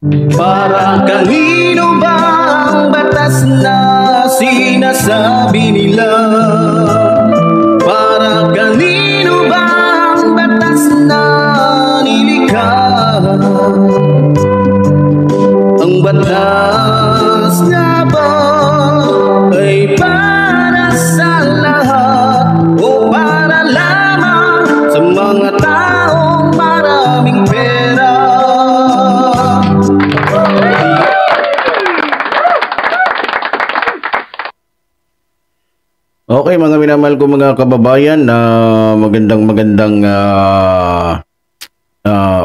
Para kanino ba ang batas na sinasabi nila? Para kanino ba ang batas na nilikha? Ang batas nga ba ay para sa lahat o para lamang sa mga taong maraming pera? Okay, mga minamahal ko mga kababayan, magandang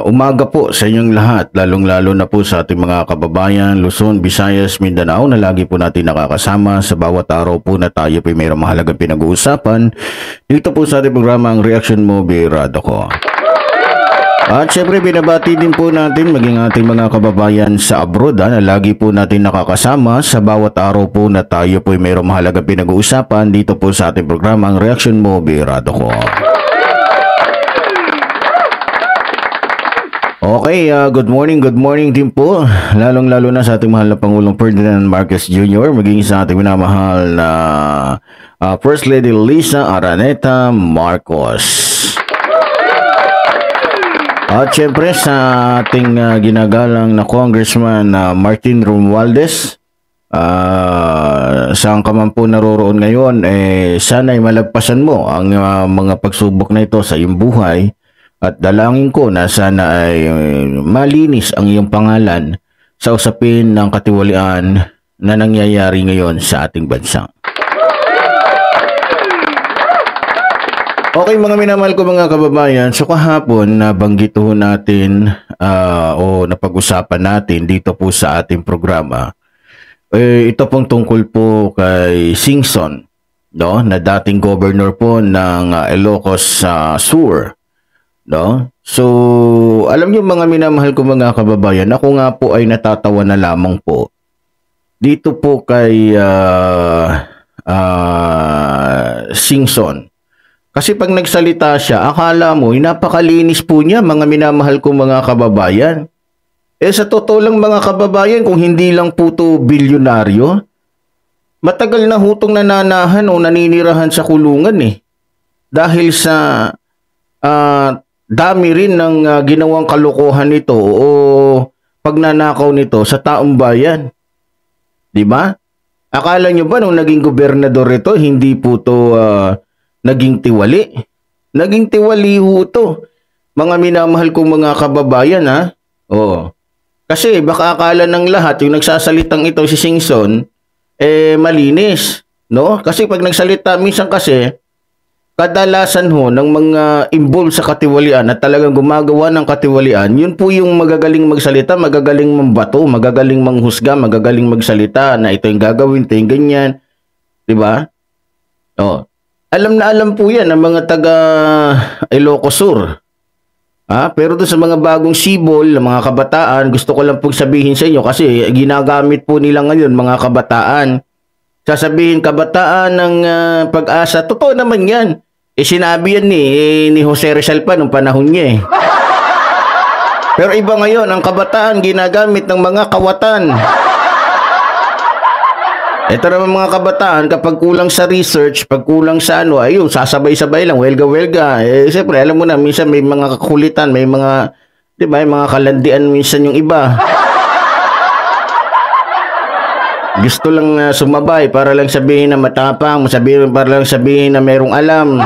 umaga po sa inyong lahat, lalong-lalo na po sa ating mga kababayan Luzon, Visayas, Mindanao na lagi po natin nakakasama sa bawat araw po na tayo po mayroong mahalagang pinag-uusapan dito po sa ating programa ang Reaction Mo Birado Ko. At syempre binabati din po natin maging ating mga kababayan sa abroad na lagi po natin nakakasama sa bawat araw po na tayo po mayroong mahalagang pinag-uusapan dito po sa ating programa ang Reaction Mo Birado Ko. Okay, good morning din po, lalong-lalo na sa ating mahal na Pangulong Ferdinand Marcos Jr., maging sa ating minamahal na First Lady Lisa Araneta Marcos. At syempre sa ating ginagalang na Congressman Martin Romualdez, saan ka man po naroroon ngayon, sana'y malagpasan mo ang mga pagsubok na ito sa iyong buhay. At dalangin ko na sana ay malinis ang iyong pangalan sa usapin ng katiwalian na nangyayari ngayon sa ating bansa. Okay mga minamahal ko mga kababayan, so kahapon nabanggit ho natin o napag-usapan natin dito po sa ating programa. Ito pong tungkol po kay Singson, no, na dating governor po ng Ilocos Sur. No? So, alam niyo mga minamahal ko mga kababayan, ako nga po ay natatawa na lamang po dito po kay Singson. Kasi pag nagsalita siya, akala mo, napakalinis po niya mga minamahal ko mga kababayan. Sa totoo lang mga kababayan, kung hindi lang po to bilyonaryo, matagal na hutong nananahan o naninirahan sa kulungan Dahil sa dami rin ng ginawang kalokohan nito o pagnanakaw nito sa taong bayan. Di ba? Akala nyo ba nung naging gobernador ito, hindi po to naging tiwali? Naging tiwali ho ito. Mga minamahal kong mga kababayan Oo. Kasi baka akala ng lahat, yung nagsasalitang ito si Singson, malinis. No? Kasi pag nagsalita, minsan kasi, kadalasan ho ng mga involved sa katiwalian at talagang gumagawa ng katiwalian, yun po yung magagaling magsalita, magagaling mambato, magagaling manghusga, magagaling magsalita na ito yung gagawin, ito yung ganyan. Diba? Alam na alam po yan ng mga taga Ilocos Sur. Pero doon sa mga bagong sibol, mga kabataan, gusto ko lang pong sabihin sa inyo kasi ginagamit po nila ngayon mga kabataan. Sasabihin kabataan ng Pag-asa, totoo naman yan. Sinabi yan ni Jose Rizal pa nung panahon niya Pero iba ngayon, ang kabataan ginagamit ng mga kawatan. Ito naman mga kabataan, kapag kulang sa research, pag kulang sa ayun, sasabay-sabay lang, welga-welga. Siyempre, alam mo na, minsan may mga kakulitan, may mga, di ba, may mga kalandian minsan yung iba. Gusto lang sumabay para lang sabihin na matapang, para lang sabihin na merong alam.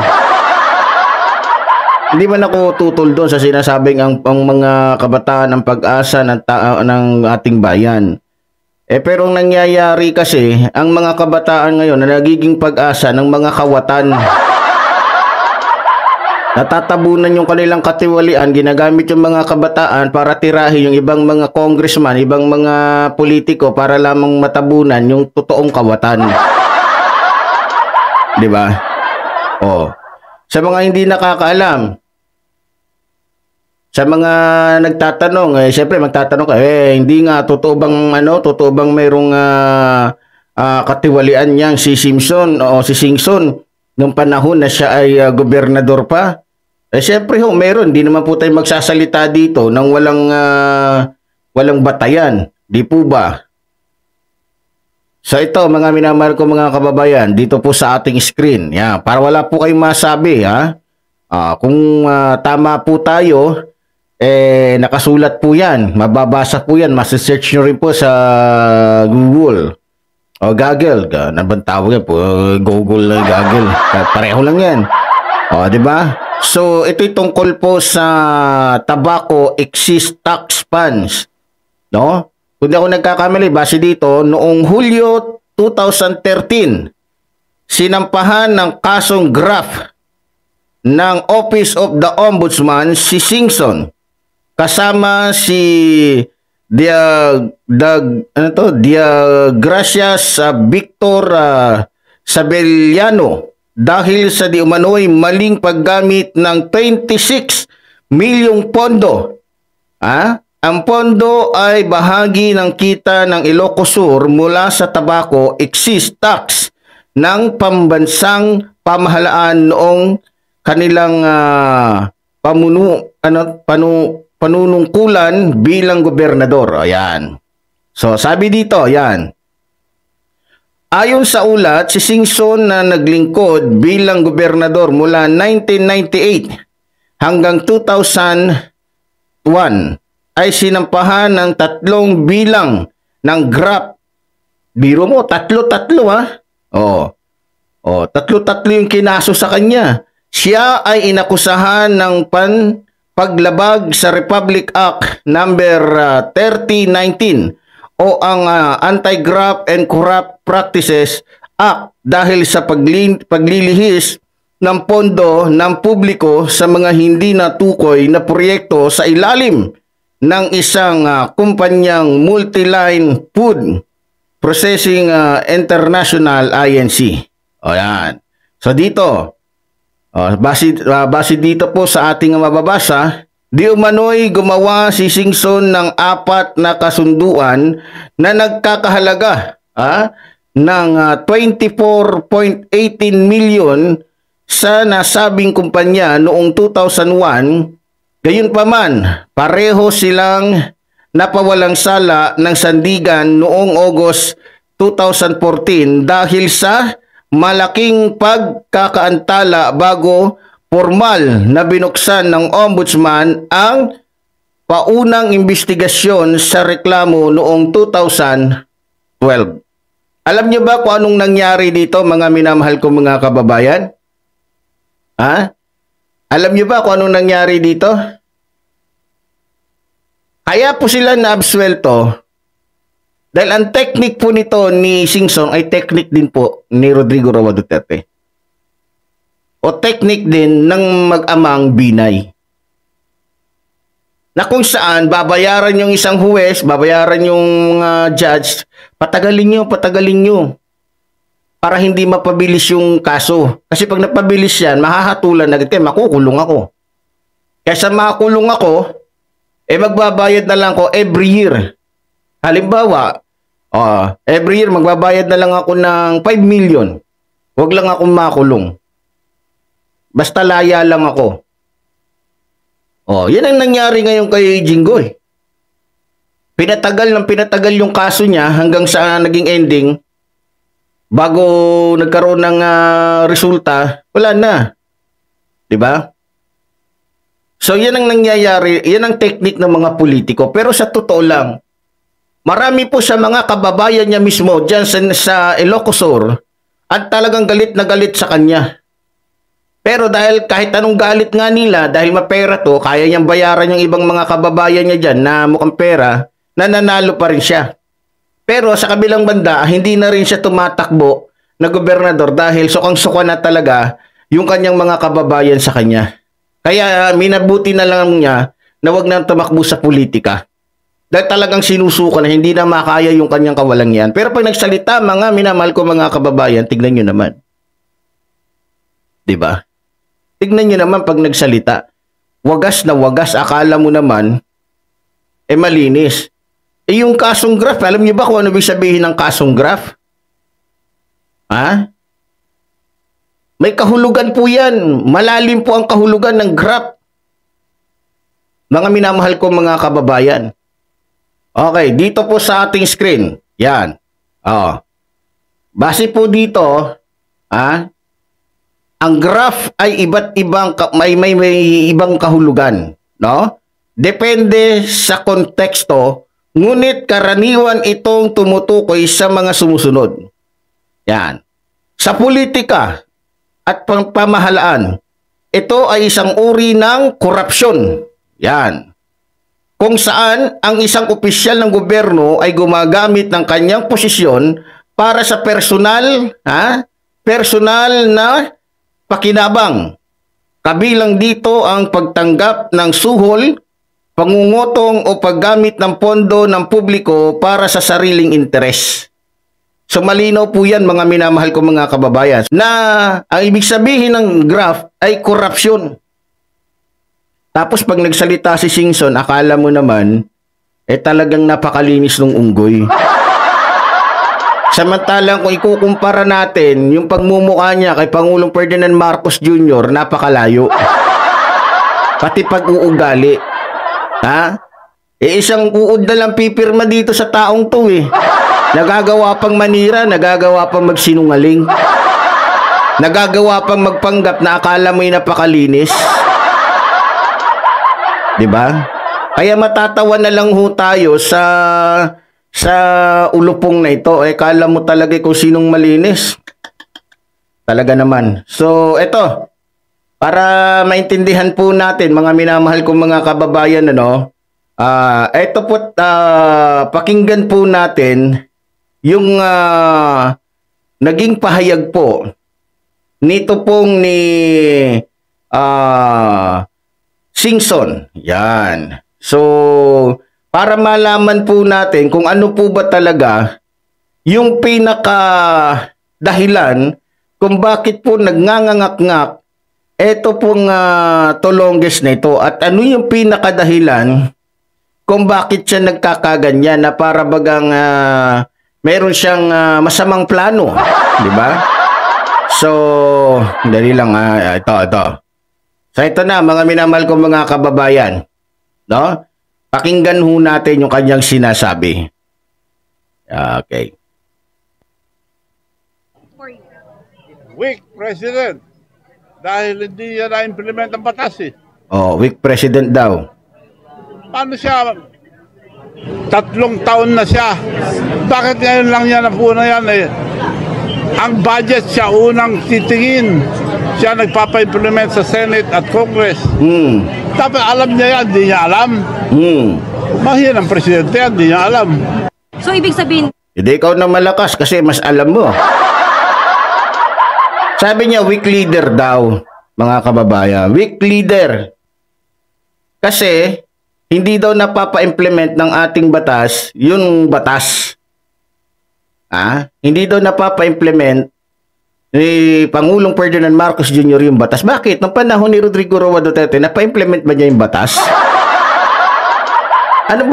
Hindi man ako tutol doon sa sinasabing ang mga kabataan ng Pag-asa ng ating bayan. Pero ang nangyayari kasi, ang mga kabataan ngayon na nagiging pag-asa ng mga kawatan. Natatabunan yung kanilang katiwalian, ginagamit yung mga kabataan para tirahin yung ibang mga congressman, ibang mga politiko para lamang matabunan yung totoong kawatan. Di ba? Sa mga hindi nakakaalam, sa mga nagtatanong, siyempre magtatanong ka, hindi nga, totoo bang mayroong katiwalian niyang si Simpson o si Singson nung panahon na siya ay gobernador pa? Siyempre meron. Hindi naman po tayo magsasalita dito nang walang walang batayan. Di po ba? So ito mga minamahal ko mga kababayan, dito po sa ating screen. Yan, para wala po kayong masabi ha. Kung tama po tayo, nakasulat po yan. Mababasa po yan. Masisearch nyo rin po sa Google. O Google. Nabang tawag yan po. Google, Google. Pareho lang yan. O, di ba? So, ito'y tungkol po sa tobacco excise tax funds. No? Kung di ako nagkakamali, base dito, noong Hulyo 2013, sinampahan ng kasong graft ng Office of the Ombudsman si Singson kasama si Gracias Victor Sabelliano dahil sa di umano'y maling paggamit ng 26 milyong pondo. Ang pondo ay bahagi ng kita ng Ilocos Sur mula sa tobacco excise tax ng pambansang pamahalaan noong kanilang panunungkulan bilang gobernador. Ayan. So, sabi dito, ayan. Ayon sa ulat, si Singson na naglingkod bilang gobernador mula 1998 hanggang 2001 ay sinampahan ng 3 bilang ng graft. Biro mo, tatlo ha? Tatlo yung kinaso sa kanya. Siya ay inakusahan ng paglabag sa Republic Act number 3019 o ang Anti-Graft and Corrupt Practices Act dahil sa paglilihis ng pondo ng publiko sa mga hindi natukoy na proyekto sa ilalim ng isang kumpanyang Multiline Food Processing International INC. O yan. So dito, base dito po sa ating mababasa, di umano'y gumawa si Singson ng 4 na kasunduan na nagkakahalaga ng 24.18 million sa nasabing kumpanya noong 2001. Gayunpaman, pareho silang napawalang sala ng sandigan noong August 2014 dahil sa malaking pagkakaantala bago formal na binuksan ng ombudsman ang paunang investigasyon sa reklamo noong 2012. Alam niyo ba kung anong nangyari dito mga minamahal kong mga kababayan? Alam niyo ba kung anong nangyari dito? Kaya po sila na-absuelto dahil ang technique po nito ni Singson ay technique din po ni Rodrigo Roa Duterte. O technique din ng mag-amang Binay. Na kung saan babayaran yung isang huwes, babayaran yung judge, patagalin nyo. Para hindi mapabilis yung kaso. Kasi pag napabilis yan, mahahatulan agad kayo, makukulong ako. Kaysa makulong ako, magbabayad na lang ako every year. Halimbawa, every year magbabayad na lang ako ng 5 million. Huwag lang akong makulong. Basta laya lang ako. Yan ang nangyari ngayon kay Jinggoy. Pinatagal yung kaso niya hanggang sa naging ending. Bago nagkaroon ng resulta, wala na. 'Di ba? So yan ang nangyayari, yan ang technique ng mga politiko. Pero sa totoo lang, marami po sa mga kababayan niya mismo diyan sa Ilocos Sur at talagang galit na galit sa kanya. Pero dahil kahit anong galit nga nila, dahil mapera to, kaya niyang bayaran yung ibang mga kababayan niya dyan na mukhang pera, nananalo pa rin siya. Pero sa kabilang banda, hindi na rin siya tumatakbo na gobernador dahil sukang-suka na talaga yung kanyang mga kababayan sa kanya. Kaya minabuti na lang niya na wag nang tumakbo sa politika. Dahil talagang sinusuko na hindi na makaya yung kanyang kawalangian. Pero pag nagsalita, mga minamahal ko mga kababayan, tignan nyo naman. 'Di ba? Tignan nyo naman pag nagsalita. Wagas na wagas, akala mo naman, malinis. Yung kasong graft, alam nyo ba kung ano ibig sabihin ng kasong graft? May kahulugan po yan. Malalim po ang kahulugan ng graft. Mga minamahal ko mga kababayan. Okay, dito po sa ating screen. Yan. Oh. Base po dito, ang graph ay iba't ibang may ibang kahulugan, no? Depende sa konteksto, ngunit karaniwan itong tumutukoy sa mga sumusunod. Yan. Sa politika at pamahalaan, ito ay isang uri ng korupsyon. Yan. Kung saan ang isang opisyal ng gobyerno ay gumagamit ng kanyang posisyon para sa personal na pakinabang. Kabilang dito ang pagtanggap ng suhol, pangungutong o paggamit ng pondo ng publiko para sa sariling interes. So malinaw po yan mga minamahal ko mga kababayan na ang ibig sabihin ng graph ay korupsyon. Tapos pag nagsalita si Singson, akala mo naman talagang napakalinis ng unggoy. Samantalang kung ikukumpara natin yung pagmumukha niya kay Pangulong Ferdinand Marcos Jr., napakalayo. Pati pag-uugali. Isang uod na lang pipirma dito sa taong to eh. Nagagawa pang manira, nagagawa pang magsinungaling. Nagagawa pang magpanggap na akala mo'y napakalinis. Diba? Kaya matatawa na lang ho tayo sa ulupong na ito. Kala mo talaga kung sinong malinis. Talaga naman. So, eto. Para maintindihan po natin, mga minamahal kong mga kababayan, eto po, pakinggan po natin yung naging pahayag po nito pong ni Singson. Yan. So, para malaman po natin kung ano po ba talaga yung pinaka dahilan kung bakit po nagnganganak-ngak ito pong Tolonges na ito at ano yung pinaka dahilan kung bakit siya nagkakaganyan na para bagang meron siyang masamang plano, di ba? So, dali lang ito. So ito na mga minamahal kong mga kababayan, no? Pakinggan ho natin yung kanyang sinasabi. Okay. Weak president dahil hindi niya na-implement ang batas eh. Oh, weak president daw. Paano siya? 3 taon na siya. Bakit ngayon lang niya napuna yan eh? Ang budget siya unang titingin. Siya nagpapa-implement sa Senate at Congress. Dapat alam niya yan, hindi niya alam. Mahirap ang presidente yan, hindi niya alam. So ibig sabihin, hindi ikaw na malakas kasi mas alam mo. Sabi niya weak leader daw, mga kababayan. Weak leader. Kasi hindi daw napapa-implement ng ating batas yung batas. Hindi daw napapa-implement ni Pangulong Ferdinand Marcos Jr. yung batas. Bakit? Noong panahon ni Rodrigo Roa Duterte, napa-implement ba niya yung batas? Anong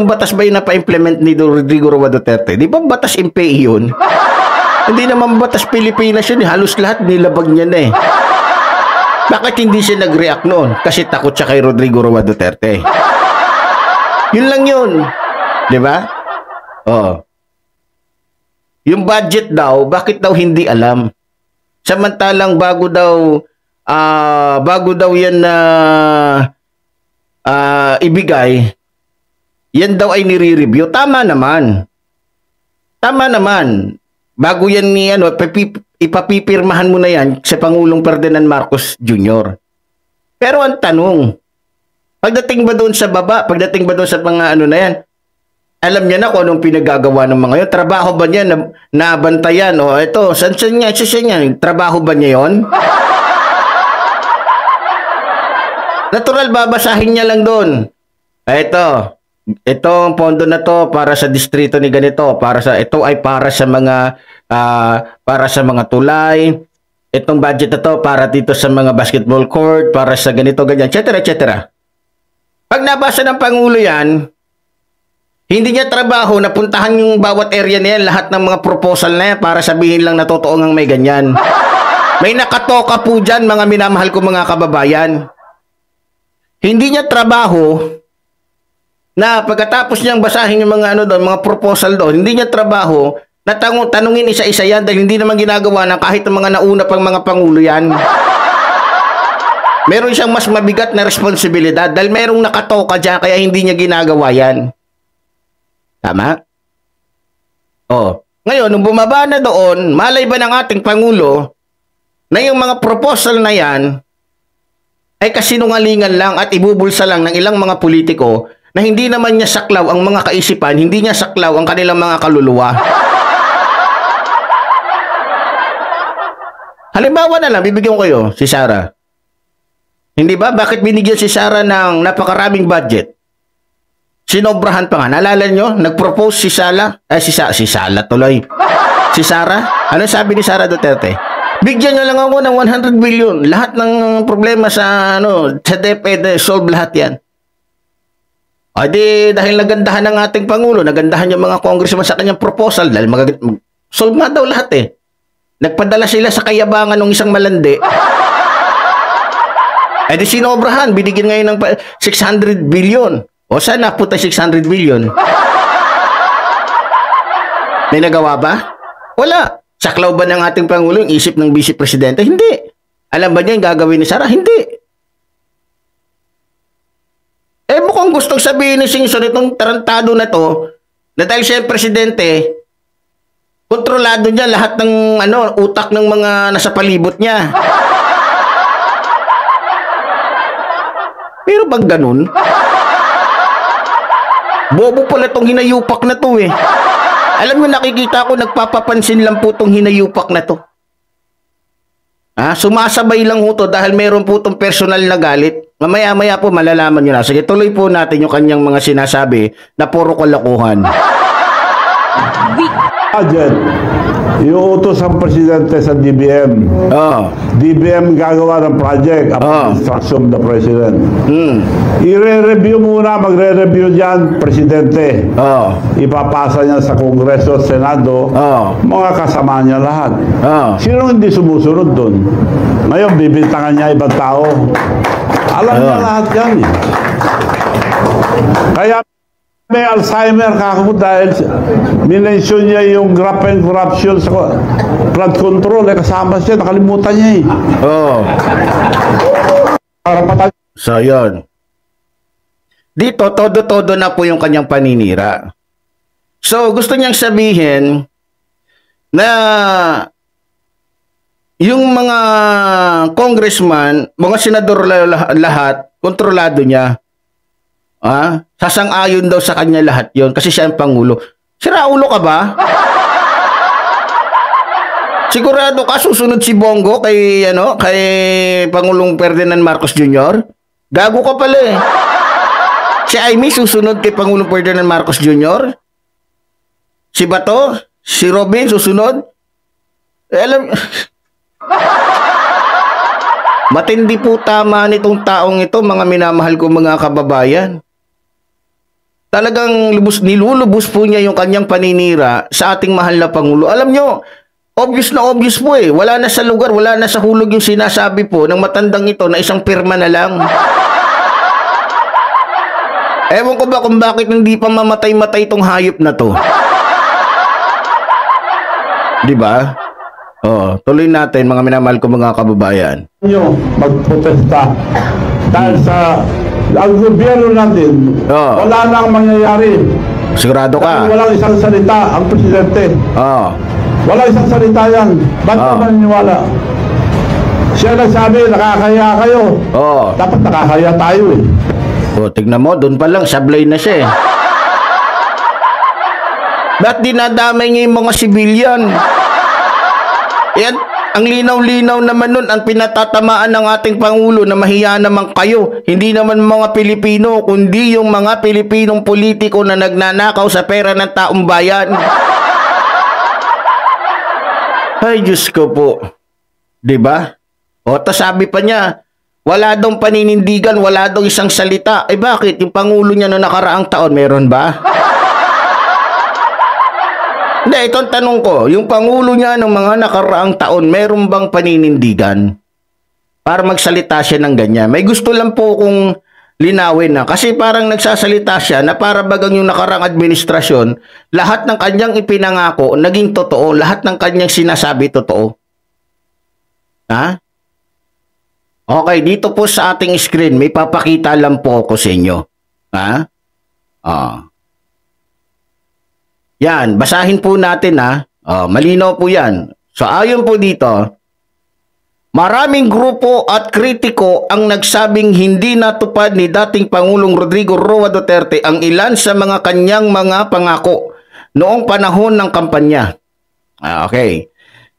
batas ba yung napa-implement ni Rodrigo Roa Duterte? Di ba batas MPE yun? Hindi naman batas Pilipinas yun. Halos lahat nilabag niya na eh. Bakit hindi siya nag-react noon? Kasi takot siya kay Rodrigo Roa Duterte. Yun lang yun. Di ba? Oo. Yung budget daw, bakit daw hindi alam? Samantalang bago daw yan na ibigay, yan daw ay nire-review. Tama naman. Bago yan ipapipirmahan mo na yan sa Pangulong Ferdinand Marcos Jr. Pero ang tanong, pagdating ba doon sa baba, pagdating ba doon sa mga na yan, alam niya na kung anong pinagagawa ng mga yun? Trabaho ba niya na bantayan? O ito, saan niya? Trabaho ba niya yun? Natural, babasahin niya lang doon. Ito ang pondo na to para sa distrito ni ganito, ito ay para sa mga tulay. Itong budget na to para dito sa mga basketball court, para sa ganito ganyan, etc. Pag nabasa ng Pangulo yan, hindi niya trabaho na puntahan yung bawat area na yan, lahat ng mga proposal na yan para sabihin lang na totoo ngang may ganyan. May nakatoka po dyan, mga minamahal ko mga kababayan. Hindi niya trabaho na pagkatapos niyang basahin yung mga ano doon, mga proposal doon, hindi niya trabaho na tanungin isa-isa yan dahil hindi naman ginagawa ng kahit ng mga nauna pang mga pangulo yan. Meron siyang mas mabigat na responsibilidad dahil merong nakatoka dyan kaya hindi niya ginagawa yan. Tama? Oh. Ngayon, nung bumaba na doon, malay ba ng ating Pangulo na yung mga proposal na yan ay kasinungalingan lang at ibubulsa lang ng ilang mga politiko na hindi naman niya saklaw ang mga kaisipan, hindi niya saklaw ang kanilang mga kaluluwa. Halimbawa na lang, bibigyan ko kayo, si Sara. Hindi ba? Bakit binigyan si Sara ng napakaraming budget? Sinobrahan pa nga. Naalala nyo? Nag-propose si Sala. Si Sala tuloy. Si Sara. Ano sabi ni Sara Duterte? Bigyan nyo lang ako ng 100 billion. Lahat ng problema sa DepEd, solve lahat yan. O di, dahil nagandahan ng ating Pangulo, nagandahan yung mga congressman sa kanyang proposal, dahil solve nga daw lahat eh. Nagpadala sila sa kayabangan ng isang malandi. Eh di sinobrahan, binigyan ngayon ng 600 billion. O saan napunta 600 billion? May nagawa ba? Wala. Saklaw ba ng ating Pangulo yung isip ng Vice Presidente? Hindi. Alam ba niya yung gagawin ni Sara? Hindi. Eh mukhang gustong sabihin ni Singson itong tarantado na to, na dahil siya yung Presidente, kontrolado niya lahat ng utak ng mga nasa palibot niya. Pero pag ganun, bobo pala tong hinayupak na to eh. Alam mo, nakikita ko, nagpapapansin lang po tong hinayupak na to. Sumasabay lang ho to dahil meron po tong personal na galit. Mamaya-maya po malalaman nyo na. Sige, tuloy po natin yung kanyang mga sinasabi na puro kalokohan. Budget, iuutos ang presidente sa DBM. DBM gagawa ng project upon instruction of the president. I-re-review muna, magre-review dyan, presidente. Ipapasa niya sa Kongreso at Senado, mga kasama niya lahat. Sino hindi sumusunod doon? Ngayon, bibintangan niya ibang tao. Alam niya lahat yan eh. Kaya may Alzheimer kako dahil minensyon niya yung graft and corruption sa flood control. Kasama siya, nakalimutan niya eh. So, yun. Dito, todo-todo na po yung kanyang paninira. So, gusto niyang sabihin na yung mga congressman, mga senador lahat, kontrolado niya. Sasang-ayon daw sa kanya lahat yon kasi siya ang Pangulo. Sira ulo ka ba? Sigurado ka susunod si Bongo kay Pangulong Ferdinand Marcos Jr.? Gago ka pala eh. Si Amy susunod kay Pangulong Ferdinand Marcos Jr.? Si Bato? Si Robin susunod? Alam... Matindi po tama nitong taong ito, mga minamahal ko mga kababayan. Talagang nilulubos po niya yung kanyang paninira sa ating mahal na Pangulo. Alam nyo, obvious na obvious po eh. Wala na sa lugar, wala na sa hulog yung sinasabi po ng matandang ito na isang pirma na lang. Ewan ko ba kung bakit hindi pa mamatay-matay itong hayop na to. Diba? Tuloy natin mga minamahal ko mga kababayan. Magprotesta dahil sa ang gobyerno natin, wala nang mangyayari. Sigurado ka? Dahil walang isang salita ang presidente. Walang isang salita yan. Ba't ka maniniwala? Siya nagsabi, nakakaya kayo. Dapat nakakaya tayo eh. Tignan mo, doon pa lang, sablay na siya eh. Ba't dinadamay niya yung mga sibilyan? Yan, ang linaw-linaw naman nun, ang pinatatamaan ng ating Pangulo na mahiya naman kayo. Hindi naman mga Pilipino, kundi yung mga Pilipinong politiko na nagnanakaw sa pera ng taong bayan. Ay, Diyos ko po. Diba? Tas sabi pa niya, wala daw paninindigan, wala daw isang salita. Bakit? Yung Pangulo niya noong nakaraang taon, meron ba? Hindi, itong tanong ko, yung Pangulo niya ng mga nakaraang taon, meron bang paninindigan para magsalita siya ng ganyan? May gusto lang po kung linawin na. Kasi parang nagsasalita siya na para bagang yung nakarang administrasyon, lahat ng kanyang ipinangako, naging totoo. Lahat ng kanyang sinasabi, totoo. Ha? Okay, dito po sa ating screen, may papakita lang po ako sa inyo. Ha? Yan, basahin po natin ha. Malinaw po yan. So ayon po dito, maraming grupo at kritiko ang nagsabing hindi natupad ni dating Pangulong Rodrigo Roa Duterte ang ilan sa mga kanyang mga pangako noong panahon ng kampanya. Okay.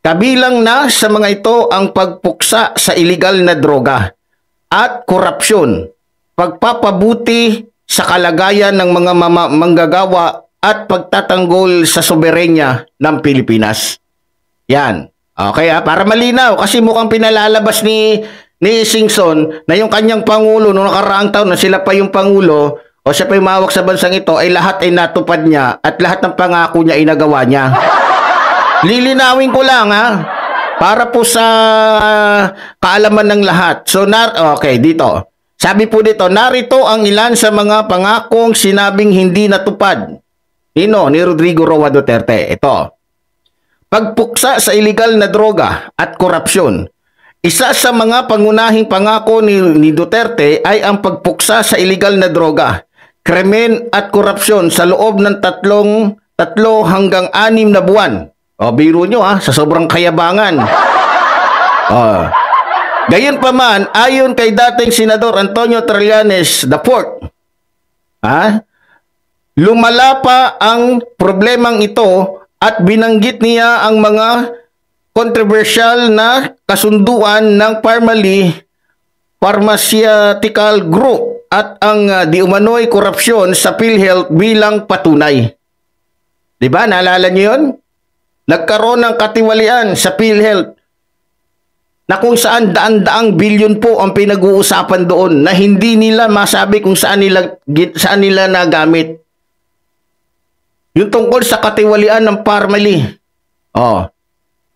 Kabilang na sa mga ito ang pagpuksa sa iligal na droga at korupsyon, pagpapabuti sa kalagayan ng mga manggagawa at pagtatanggol sa soberenya ng Pilipinas. Yan. Okay para malinaw kasi mukhang pinalalabas ni Singson na yung kanyang pangulo noong nakaraang taon na sila pa yung pangulo o siya pa yung mawak sa bansang ito ay lahat ay natupad niya at lahat ng pangako niya ay nagawa niya. Lilinawin ko lang para po sa kaalaman ng lahat. So okay dito. Sabi po dito, narito ang ilan sa mga pangakong sinabing hindi natupad. Ni Rodrigo Roa Duterte. Ito. Pagpuksa sa iligal na droga at korupsyon. Isa sa mga pangunahing pangako ni Duterte ay ang pagpuksa sa iligal na droga, krimen at korupsyon sa loob ng 3 hanggang 6 na buwan. Biro nyo sa sobrang kayabangan. Gayunpaman, ayon kay dating Senador Antonio Trillanes IV, lumala pa ang problemang ito at binanggit niya ang mga controversial na kasunduan ng Pharmaceutical Group at ang di umano'y korupsyon sa PhilHealth bilang patunay. Diba? Naalala niyo yun? Nagkaroon ng katiwalian sa PhilHealth na kung saan daan-daang bilyon po ang pinag-uusapan doon na hindi nila masabi kung saan nila nagamit. Yung tungkol sa katiwalian ng Parmali.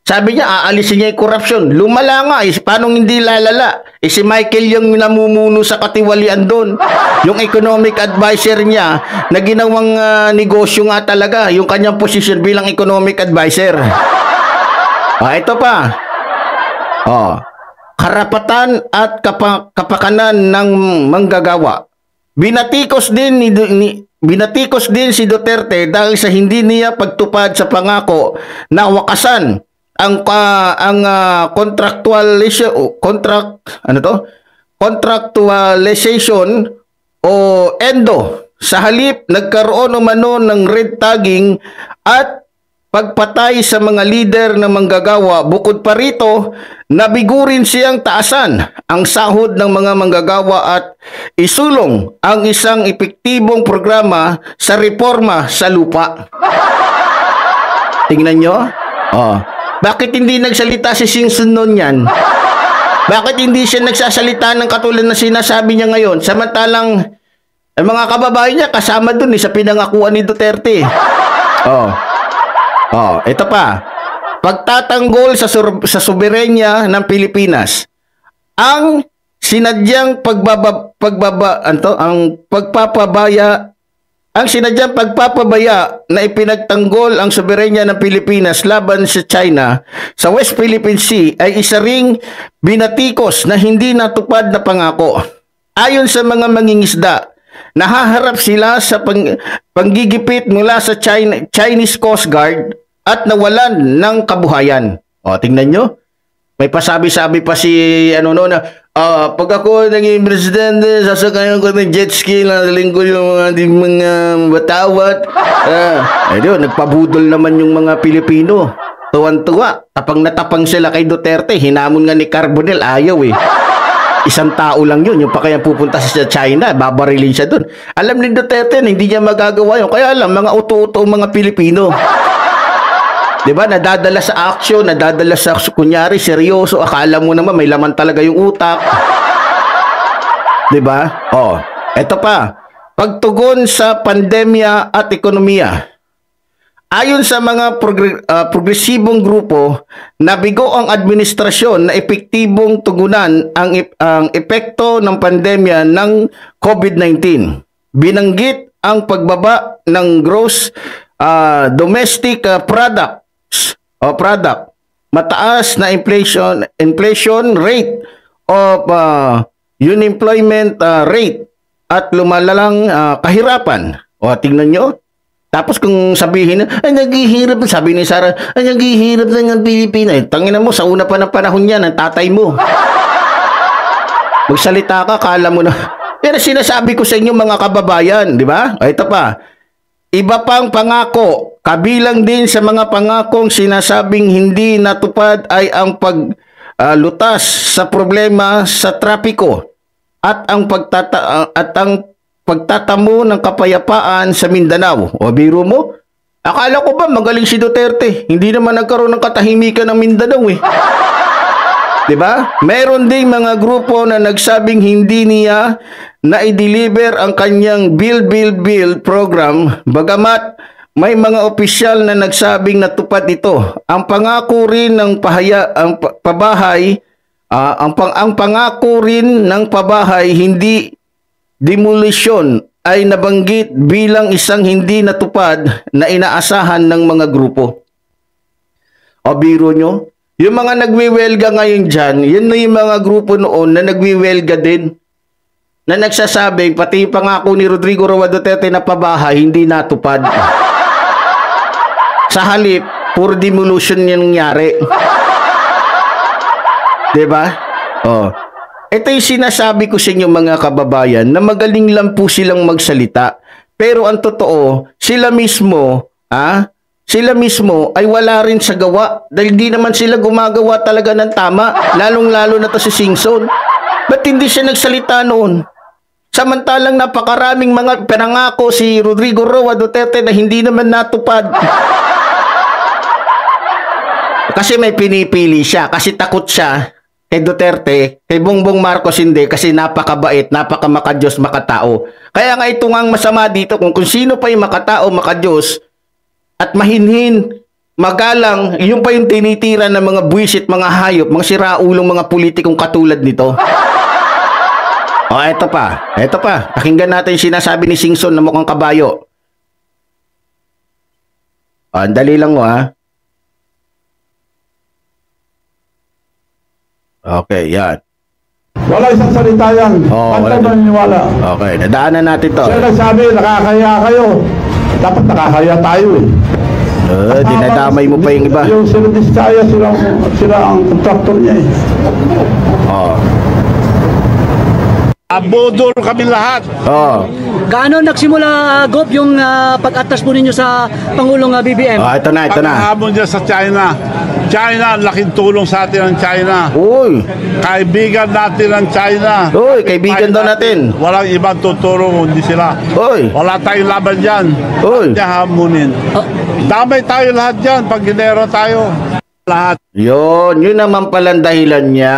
Sabi niya, aalisin niya yung korupsyon. Lumala nga. Paano hindi lalala? Si Michael yung namumuno sa katiwalian doon. Yung economic advisor niya na ginawang negosyo nga talaga. Yung kanyang posisyon bilang economic advisor. Ito pa. Karapatan at kapakanan ng manggagawa. Binatikos din si Duterte dahil sa hindi niya pagtupad sa pangako na wakasan ang contractualization o ENDO. Sa halip, nagkaroon umano ng red tagging at pagpatay sa mga lider ng manggagawa. Bukod pa rito, nabigurin siyang taasan ang sahod ng mga manggagawa at isulong ang isang epektibong programa sa reforma sa lupa. Tingnan nyo. Bakit hindi nagsalita si Singson noon yan? Bakit hindi siya nagsasalita ng katulad na sinasabi niya ngayon? Samantalang ang mga kababayan niya kasama dun sa pinangakuan ni Duterte. Ito pa. Pagtatanggol sa soberenya ng Pilipinas. Ang sinadyang pagpapabaya na ipinagtanggol ang soberenya ng Pilipinas laban sa China sa West Philippine Sea ay isa ring binatikos na hindi natupad na pangako. Ayon sa mga mangingisda, nahaharap sila sa panggigipit mula sa Chinese Coast Guard at nawalan ng kabuhayan. Tingnan nyo. May pasabi-sabi pa si pag ako naging presidente, sasakayan ko ng jet ski, nadaling ko yung mga batawat. Nagpabudol naman yung mga Pilipino. Tuwan-tuwa. Tapang na tapang sila kay Duterte. Hinamon nga ni Carbonell, ayaw Isang tao lang yun. Yung pa kaya pupunta sa China, babarilin siya dun. Alam ni Duterte na hindi niya magagawa yun. Kaya lang, mga uto-uto mga Pilipino. Diba? Nadadala sa action, nadadala sa kunyari, seryoso. Akala mo naman may laman talaga yung utak. Diba? Eto pa. Pagtugon sa pandemya at ekonomiya. Ayon sa mga progresibong grupo, nabigo ang administrasyon na epektibong tugunan ang epekto ng pandemya ng COVID-19. Binanggit ang pagbaba ng gross domestic product, mataas na inflation rate of unemployment rate at lumalalang kahirapan. O tingnan nyo. Tapos kung sabihin, ay naghihirap, sabi ni Sarah, ay naghihirap na ng Pilipinas. Tangina mo, sa una pa ng panahon yan, ang tatay mo. Magsalita ka, kala mo na. Yan ang sinasabi ko sa inyo mga kababayan, di ba? Ito pa. Iba pang pangako, kabilang din sa mga pangakong sinasabing hindi natupad ay ang paglutas sa problema sa trapiko at ang pagtatamo ng kapayapaan sa Mindanao. O biro mo, akala ko ba magaling si Duterte? Hindi naman nagkaroon ng katahimikan ng Mindanao eh. 'Di ba? Meron ding mga grupo na nagsabing hindi niya na-deliver ang kanyang Build program, bagamat may mga opisyal na nagsabing natupad ito. Ang pangako rin ng ang pangako rin ng pabahay, hindi demolition, ay nabanggit bilang isang hindi natupad na inaasahan ng mga grupo. O biro nyo, yung mga nagwiwelga ngayon dyan, yun na yung mga grupo noon na nagwiwelga din, na nagsasabing pati yung pangako ni Rodrigo Roa Duterte na pabahay hindi natupad. Sa halip, puro demolition yung nangyari. Diba? Oh. Ito yung sinasabi ko sa inyo mga kababayan na magaling lang po silang magsalita. Pero ang totoo, sila mismo ay wala rin sa gawa. Dahil di naman sila gumagawa talaga ng tama. Lalong-lalo na to si Singson. Ba't hindi siya nagsalita noon? Samantalang napakaraming mga pinangako si Rodrigo Roa Duterte na hindi naman natupad. Kasi may pinipili siya. Kasi takot siya kay Duterte, kay Bongbong Marcos hindi, kasi napakabait, napakamakadiyos, makatao. Kaya nga ito nga ang masama dito, kung sino pa yung makatao, makadiyos, at mahinhin, magalang, yung pa yung tinitira ng mga buwisit, mga hayop, mga siraulong mga politikong katulad nito. O, eto pa. Pakinggan natin yung sinasabi ni Singson na mukhang kabayo. O, andali lang mo ha. Okay, yan. Wala isang salita yan. Wala ka maniniwala? Okay, nadaanan natin to. Siya nagsabi, nakakaya kayo. Dapat nakakaya tayo eh. Dinadamay mo pa yung iba. Yung sila Diskaya, sila ang kontraktor niya eh. Abodor kami lahat. Gaano nagsimula, Gop, yung pag-atas po ninyo sa Pangulong BBM? Ito na. Pagkahamon niya sa China. China, laking tulong sa atin ng China. Uy. Kaibigan natin ng China. Uy, kaibigan daw natin. Walang ibang tutulong, hindi sila. Uy. Wala tayong laban dyan. Uy. Kaya hamunin. Damay tayo lahat dyan. Pag ginero tayo. Lahat. Yun naman palang dahilan niya.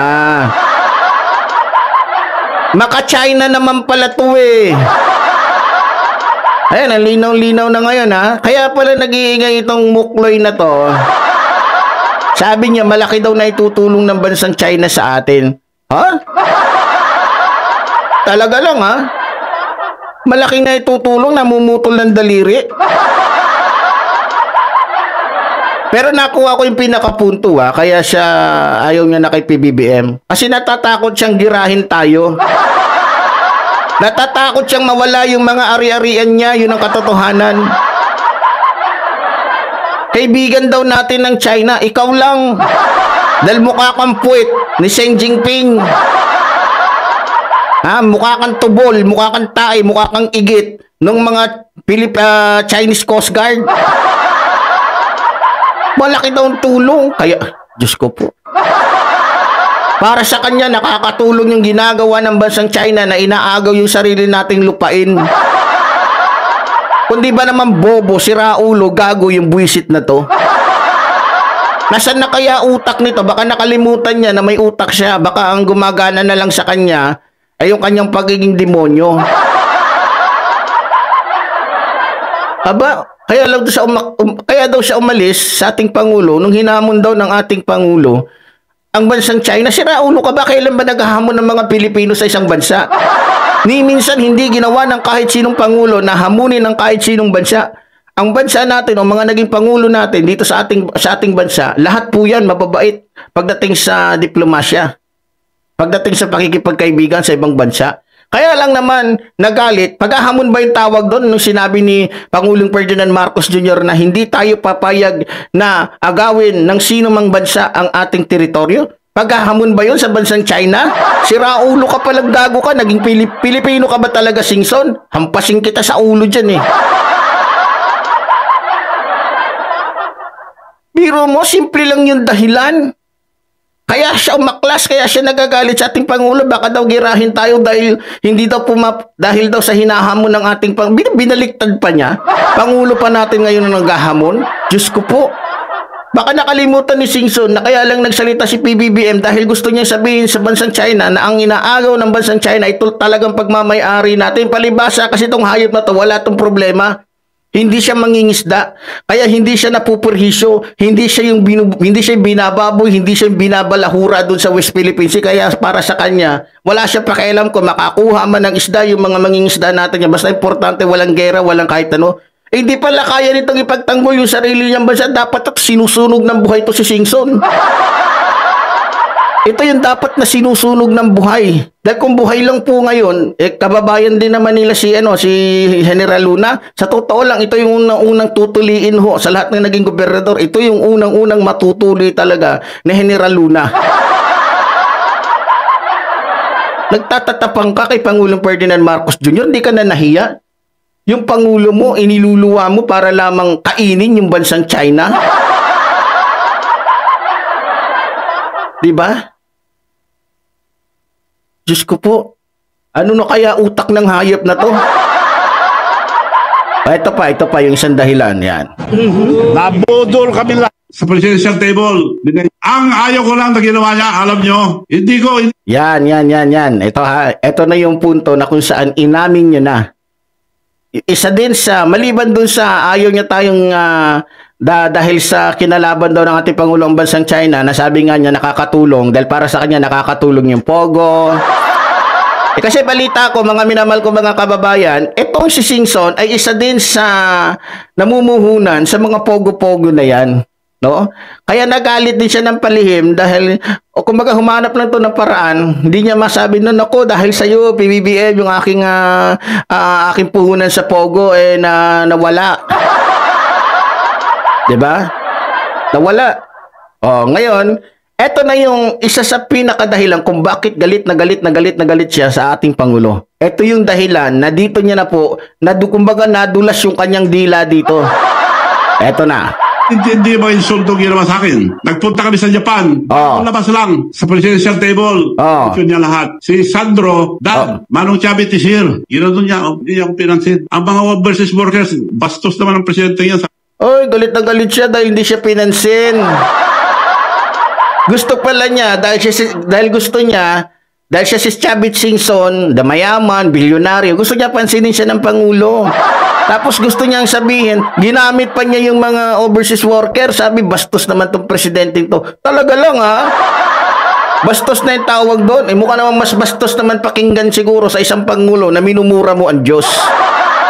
Maka-China naman pala to eh. Ayan, ang linaw-linaw na ngayon ha. Kaya pala nag-iingay itong mukloy na to. Sabi niya, malaki daw na itutulong ng bansang China sa atin. Ha? Talaga lang ha? Malaki na itutulong, namumutol ng daliri. Pero nakuha ko yung pinakapunto ha, kaya siya ayaw niya na kay PBBM. Kasi natatakot siyang girahin tayo. Natatakot siyang mawala yung mga ari-arian niya, yun ang katotohanan. Kaibigan daw natin ng China, ikaw lang. Dahil mukha kang puwet ni Xi Jinping. Mukha kang tubol, mukha kang tae, mukha kang igit ng mga Chinese Coast Guard. Malaki daw ang tulong. Kaya, Diyos ko po. Para sa kanya, nakakatulong yung ginagawa ng bansang China na inaagaw yung sarili nating lupain. Kundi ba naman bobo, siraulo, gago yung buwisit na to? Nasaan na kaya utak nito? Baka nakalimutan niya na may utak siya. Baka ang gumagana na lang sa kanya ay yung kanyang pagiging demonyo. Aba, kaya kaya daw siya umalis sa ating Pangulo nung hinamon daw ng ating Pangulo ang bansang China. Sira ulo ka ba? Kailan ba naghahamon ng mga Pilipino sa isang bansa? Ni minsan hindi ginawa ng kahit sinong Pangulo na hamunin ng kahit sinong bansa. Ang bansa natin o mga naging Pangulo natin dito sa ating bansa, lahat po yan mababait pagdating sa diplomasya, pagdating sa pakikipagkaibigan sa ibang bansa. Kaya lang naman nagalit, paghahamon ba yung tawag doon nung sinabi ni Pangulong Ferdinand Marcos Jr. na hindi tayo papayag na agawin ng sino mang bansa ang ating teritoryo? Paghahamon ba yun sa bansang China? Sira ulo ka palang, gago ka, naging Pilipino ka ba talaga, Singson? Hampasin kita sa ulo dyan eh. Biro mo, simple lang yung dahilan. Kaya siya umaklas, kaya siya nagagalit sa ating Pangulo. Baka daw girahin tayo dahil hindi daw dahil daw sa hinahamon ng ating binaliktad pa niya. Pangulo pa natin ngayon ang naghahamon. Diyos ko po. Baka nakalimutan ni Singson na kaya lang nagsalita si PBBM dahil gusto niya sabihin sa bansang China na ang inaagaw ng bansang China ito talagang pagmamay-ari natin. Palibasa kasi itong hayop na to, wala itong problema. Hindi siya mangingisda, kaya hindi siya napupurhisyo, hindi siya yung binababoy, hindi siya yung binabalahura doon sa West Philippines Sea. Kaya para sa kanya, wala siya pakialam kung makakuha man ng isda yung mga mangingisda natin. Basta importante, walang gera, walang kahit ano. Eh, hindi pala kaya nitong ipagtanggol yung sarili niyang bansa. Dapat sinusunog ng buhay to si Singson. Ito yung dapat na sinusunog ng buhay. Dahil kung buhay lang po ngayon, kababayan din naman nila si General Luna. Sa totoo lang, ito yung unang tutuliin ho sa lahat ng naging gobernador. Ito yung unang matutuli talaga ni General Luna. Nagtatatapang ka kay Pangulong Ferdinand Marcos Jr., hindi ka na nahiya. Yung Pangulo mo, iniluluwa mo para lamang kainin yung bansang China. Diba? Diyos ko po, ano na kaya utak ng hayop na to? Ito pa yung isang dahilan yan. Nabudol kami lang sa presidential table. Ang ayaw ko lang na ginawa niya, alam nyo, hindi ko... Yan. Ito na yung punto na kung saan inamin niya na. Isa din sa, maliban dun sa ayaw niya tayong... dahil sa kinalaban daw ng ating Pangulo ang bansang China, na sabi nga niya nakakatulong dahil para sa kanya nakakatulong yung Pogo. Kasi balita ko, mga minamahal ko mga kababayan, itong si Singson ay isa din sa namumuhunan sa mga Pogo-Pogo na yan. No? Kaya nagalit din siya ng palihim dahil kumbaga humanap lang to ng paraan. Hindi niya masabi no, nako dahil sa iyo PBBM yung aking puhunan sa Pogo nawala. 'Di ba? Nawala. Ngayon, eto na yung isa sa pinakadahilan kung bakit galit siya sa ating Pangulo. Ito yung dahilan na dito niya na po, kumbaga nadulas yung kanyang dila dito. Eto na. Hindi ba insulto ginawa sa akin? Nagpunta kami sa Japan. Labas lang sa presidential table. Ito niya lahat. Si Sandro, Manong Chavit is here. Ginano niya, hindi niya ako pinansin. Ang mga overseas workers, bastos naman ang presidente niya. Oy, galit na galit siya dahil hindi siya pinansin. Gusto pala niya dahil siya si Chavit Singson, the mayaman, bilyonaryo. Gusto niya pansinin siya ng Pangulo. Tapos gusto niyang sabihin, ginamit pa niya yung mga overseas worker. Sabi, bastos naman tong presidente to. Talaga lang ha. Bastos na yung tawag doon. Mukha naman mas bastos naman pakinggan siguro sa isang Pangulo na minumura mo ang Diyos.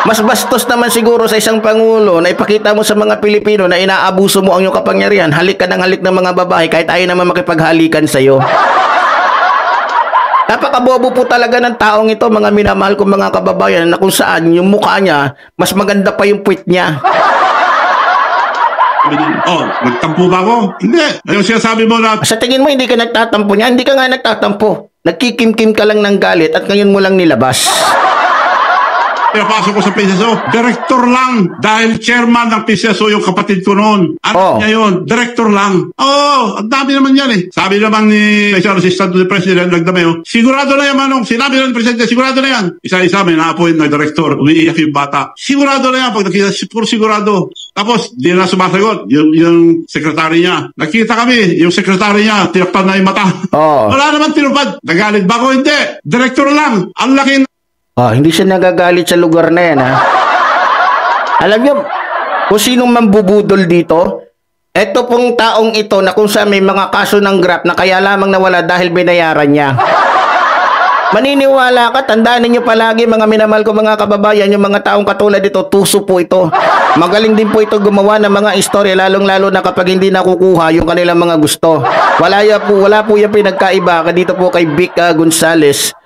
Mas bastos naman siguro sa isang Pangulo na ipakita mo sa mga Pilipino na inaabuso mo ang iyong kapangyarihan. Halik ka ng halik ng mga babae kahit ayaw naman makipaghalikan sa'yo. Napakabobo po talaga ng taong ito, mga minamahal kong mga kababayan, na kung saan yung mukha niya, mas maganda pa yung puwit niya. Nagtampo ba ako? Hindi. Ayun sinasabi mo na... Sa tingin mo, hindi ka nagtatampo niya? Hindi ka nga nagtatampo. Nagkikim-kim ka lang ng galit at ngayon mo lang nilabas. Pinapasok ko sa PCSO, director lang. Dahil chairman ng PCSO yung kapatid ko noon. Ano niya yun? Director lang. Ang dami naman yan eh. Sabi naman ni Special Assistant to the President, nagdamay, sigurado na yan, Manong. Sinabi ng Presidente, sigurado na yan. Isa-isa may na-appoint na director. Umiiyak yung bata. Sigurado na yan. Pag nakita, puro sigurado. Tapos, di na sumasagot. Yung sekretary niya. Nakita kami, yung sekretary niya, tinakpan na yung mata. Wala naman tinupad. Nagalit ba ko? Hindi. Director lang. Ang laki. Hindi siya nagagalit sa lugar na yan, ha? Alam niyo, Kung sinong mambubudol dito, eto pong taong ito na kung saan may mga kaso ng Grab na kaya lamang nawala dahil binayaran niya. Maniniwala ka, tandaan ninyo palagi mga minamahal ko mga kababayan, yung mga taong katulad dito, tuso po ito. Magaling din po ito gumawa ng mga istorya, lalong-lalo na kapag hindi nakukuha yung kanilang mga gusto. Wala po yung pinagkaiba dito po kay Vic Gonzales.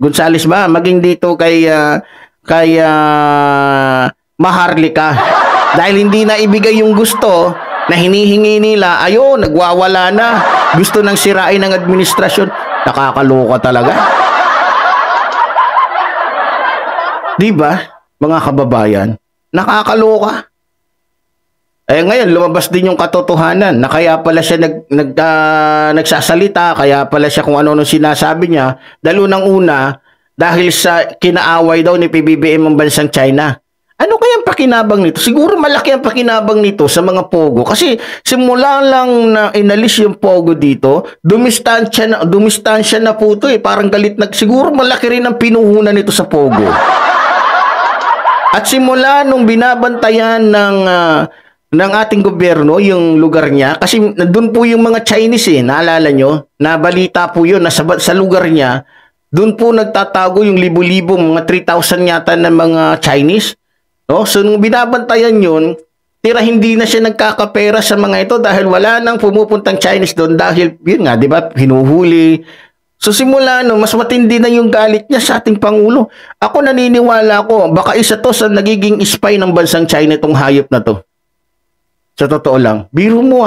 Gonzales ba? Maging dito kay Maharlika. Dahil hindi na ibigay yung gusto na hinihingi nila, ayun, nagwawala na. Gusto nang sirain ng administrasyon. Nakakaloka talaga. Di ba, mga kababayan? Nakakaloka. Eh ngayon, lumabas din yung katotohanan na kaya pala siya nagsasalita, kaya pala siya kung ano sinasabi niya. Dahil unang-una, dahil sa kinaaway daw ni PBBM ang bansang China. Ano kayang pakinabang nito? Siguro malaki ang pakinabang nito sa mga pogo. Kasi simula lang na inalis yung pogo dito, dumistansya na po ito eh. Parang galit na. Siguro malaki rin ang pinuhunan nito sa pogo. At simula nung binabantayan ng ating gobyerno yung lugar niya, kasi doon po yung mga Chinese eh, naalala nyo? Nabalita po yun, sa lugar niya, doon po nagtatago yung libo-libo, mga 3,000 yata ng mga Chinese. No? So, nung binabantayan yun, tira hindi na siya nagkakapera sa mga ito dahil wala nang pumupuntang Chinese doon dahil, yun nga, di ba, hinuhuli. So, simula no, mas matindi na yung galit niya sa ating Pangulo. Ako naniniwala ko, baka isa to sa nagiging spy ng bansang China itong hayop na to. Sa totoo lang. Biro mo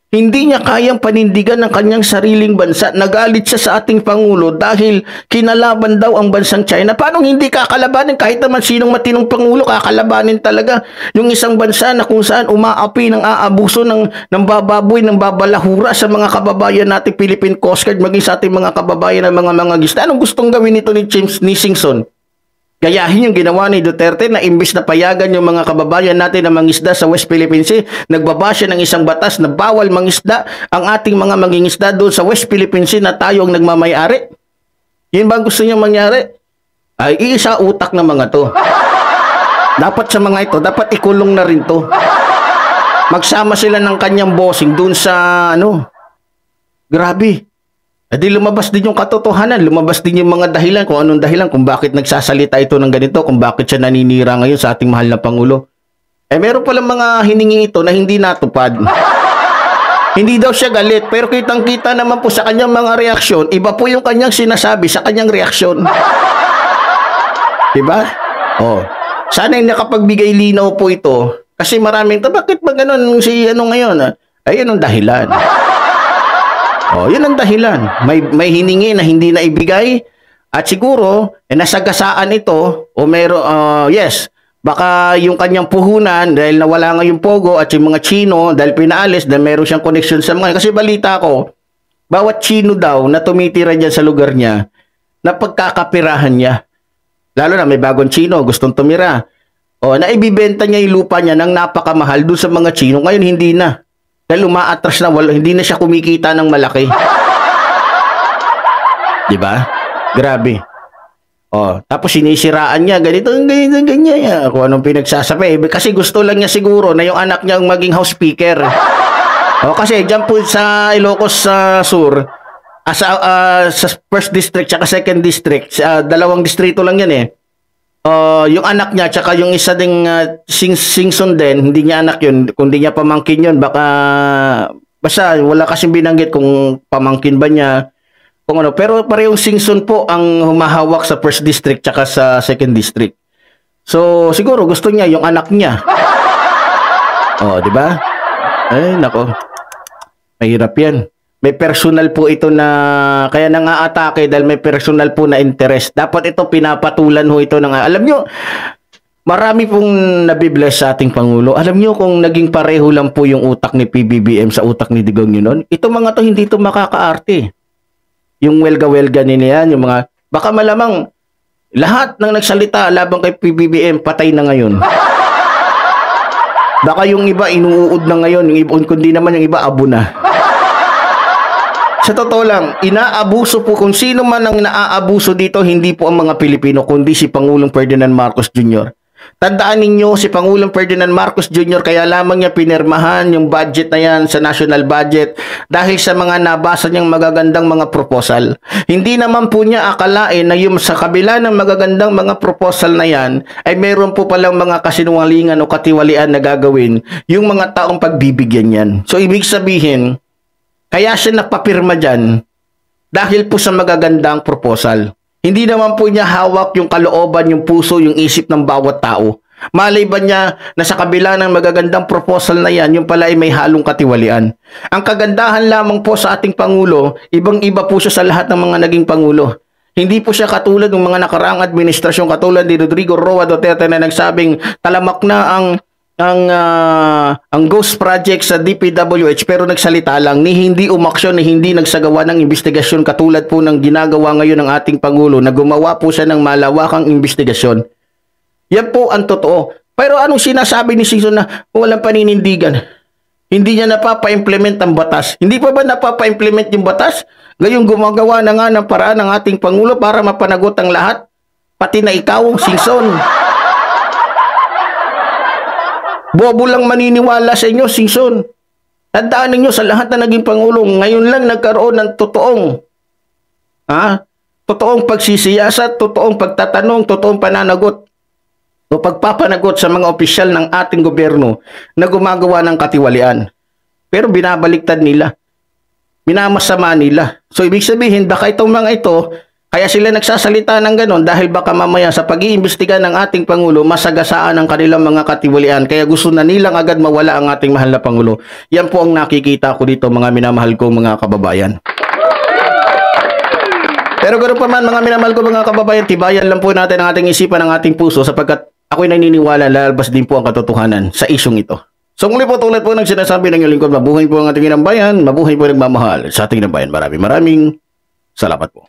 hindi niya kayang panindigan ng kanyang sariling bansa. Nagalit siya sa ating Pangulo dahil kinalaban daw ang bansang China. Paano hindi kakalabanin? Kahit naman sinong matinong Pangulo, kakalabanin talaga yung isang bansa na kung saan umaapi ng aabuso ng bababoy, ng babalahura sa mga kababayan natin Philippine Coast Guard, maging sa ating mga kababayan ng mga gisda. Anong gustong gawin nito ni James Nisingson? Gayahin yung ginawa ni Duterte na imbis na payagan yung mga kababayan natin na mangisda sa West Philippine Sea, nagbaba siya ng isang batas na bawal mangisda ang ating mga mangingisda doon sa West Philippine Sea na tayo ang nagmamayari. Yun ba ang gusto niya mangyari? Ay, iisa utak ng mga to. Dapat sa mga ito, dapat ikulong na rin to. Magsama sila ng kanyang bossing doon sa grabe. E di lumabas din yung katotohanan, lumabas din yung mga dahilan, kung anong dahilan, kung bakit nagsasalita ito ng ganito, kung bakit siya naninira ngayon sa ating mahal na Pangulo. Eh meron palang mga hiningi ito na hindi natupad. Hindi daw siya galit, pero kitang-kita naman po sa kanyang mga reaksyon, iba po yung kanyang sinasabi sa kanyang reaksyon. Diba? Sana yung nakapagbigay linaw po ito, kasi maraming, bakit ba ganun si ngayon? Ayun ang dahilan. Yun ang dahilan. May hiningi na hindi na ibigay at siguro nasagasaan ito o yes, baka yung kanyang puhunan dahil nawala nga yung pogo at yung mga Chino dahil pinaalis dahil meron siyang connection sa mga. Kasi balita ko, bawat Chino daw na tumitira dyan sa lugar niya, na pagkakapirahan niya. Lalo na may bagong Chino, gustong tumira. Na ibibenta niya yung lupa niya ng napakamahal doon sa mga Chino. Ngayon hindi na. Dahil umaatras na, hindi na siya kumikita ng malaki. Diba? Grabe. Tapos sinisiraan niya, ganito, ganyan. Kung anong pinagsasabi. Kasi gusto lang niya siguro na yung anak niya ang maging house speaker. Kasi dyan po sa Ilocos Sur, sa first district at second district, dalawang distrito lang yan eh. Yung anak niya tsaka yung isa ding Singson din, hindi niya anak yun, kundi niya pamangkin yun, baka basta wala kasing binanggit kung pamangkin ba niya kung ano, pero parehong Singson po ang humahawak sa first district tsaka sa second district. So siguro gusto niya yung anak niya. Di ba? Ay nako, mahirap yan. May personal po ito na, kaya nang-aatake dahil may personal po na interest. Dapat ito pinapatulan ho ito ng, alam nyo, marami pong nabibless sa ating Pangulo. Alam nyo kung naging pareho lang po yung utak ni PBBM sa utak ni Digong yun, ito mga to, hindi ito makakaarte. Yung welga-welga nila yan, yung mga, baka malamang, lahat ng nagsalita labang kay PBBM, patay na ngayon. Baka yung iba inuud na ngayon, yung iba, kundi naman yung iba abo na. Sa totoo lang, inaabuso po, kung sino man ang naaabuso dito, hindi po ang mga Pilipino, kundi si Pangulong Ferdinand Marcos Jr. Tandaan ninyo, si Pangulong Ferdinand Marcos Jr. kaya lamang niya pinirmahan yung budget na yan sa national budget dahil sa mga nabasa niyang magagandang mga proposal. Hindi naman po niya akalain na yung sa kabila ng magagandang mga proposal na yan ay meron po palang mga kasinungalingan o katiwalian na gagawin yung mga taong pagbibigyan yan. So ibig sabihin, kaya siya napapirma dyan dahil po sa magagandang proposal. Hindi naman po niya hawak yung kalooban, yung puso, yung isip ng bawat tao. Malay ba niya na sa kabila ng magagandang proposal na yan, yung pala ay may halong katiwalian. Ang kagandahan lamang po sa ating Pangulo, ibang-iba po siya sa lahat ng mga naging Pangulo. Hindi po siya katulad ng mga nakaraang administrasyon katulad ni Rodrigo Roa Duterte na nagsabing talamak na ang ghost project sa DPWH pero nagsalita lang, ni hindi umaksyon, ni hindi nagsagawa ng investigasyon katulad po ng ginagawa ngayon ng ating Pangulo na gumawa po siya ng malawakang investigasyon. Yan po ang totoo. Pero anong sinasabi ni Singson na walang paninindigan? Hindi niya napapa-implement ang batas. Hindi pa ba napapa-implement yung batas? Ngayong gumagawa na nga ng paraan ng ating Pangulo para mapanagot ang lahat. Pati na ikaw, Singson. Bobo lang maniniwala sa inyo, Singson. Tandaan ninyo sa lahat na naging Pangulo, ngayon lang nagkaroon ng totoong pagsisiyasat, totoong pagtatanong, totoong pananagot o pagpapanagot sa mga opisyal ng ating gobyerno na gumagawa ng katiwalian. Pero binabaliktad nila. Minamasama nila. So ibig sabihin, baka itong mga ito, kaya sila nagsasalita ng ganon dahil baka mamaya sa pag-iimbestiga ng ating Pangulo, masagasaan ang kanilang mga katiwalian. Kaya gusto na nilang agad mawala ang ating mahal na Pangulo. Yan po ang nakikita ko dito, mga minamahal ko mga kababayan. Pero ganoon pa man, mga minamahal ko mga kababayan, tibayan lang po natin ang ating isipan, ang ating puso sapagkat ako'y naniniwala lalabas din po ang katotohanan sa isyong ito. So muli po tulad po ng sinasabi ng lingkod, mabuhay po ang ating inambayan, mabuhay po nagmamahal sa ating inambayan. Maraming salamat po.